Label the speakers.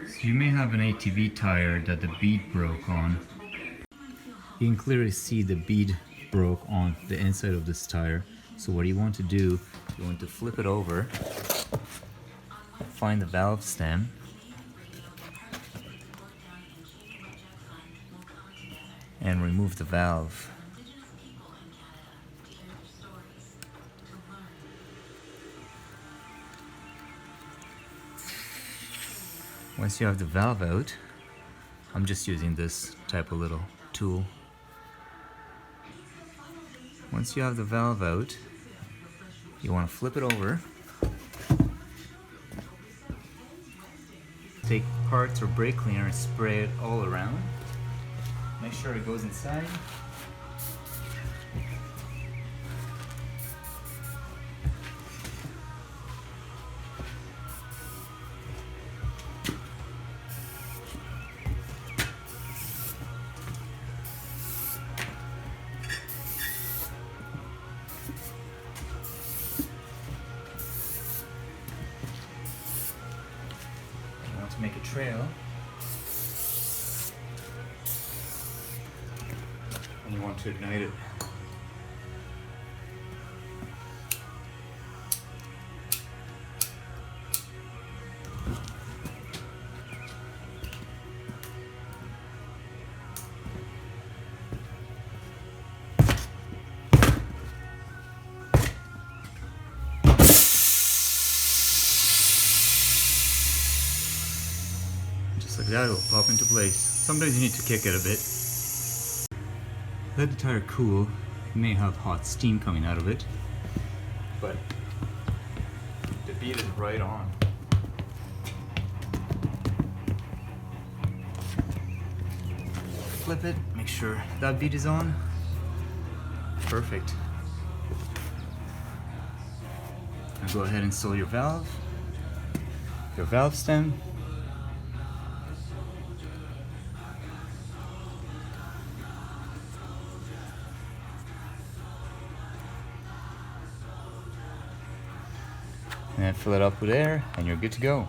Speaker 1: So you may have an ATV tire that the bead broke on. You can clearly see the bead broke on the inside of this tire. So what you want to do, you want to flip it over, find the valve stem, and remove the valve. Once you have the valve out, I'm just using this type of little tool. Once you have the valve out, you want to flip it over. Take parts or brake cleaner and spray it all around. Make sure it goes inside. You want to make a trail. And you want to ignite it. Just like that, it'll pop into place. Sometimes you need to kick it a bit. Let the tire cool. You may have hot steam coming out of it, but the bead is right on. Flip it, make sure that bead is on. Perfect. Now go ahead and install your valve stem. And then fill it up with air and you're good to go.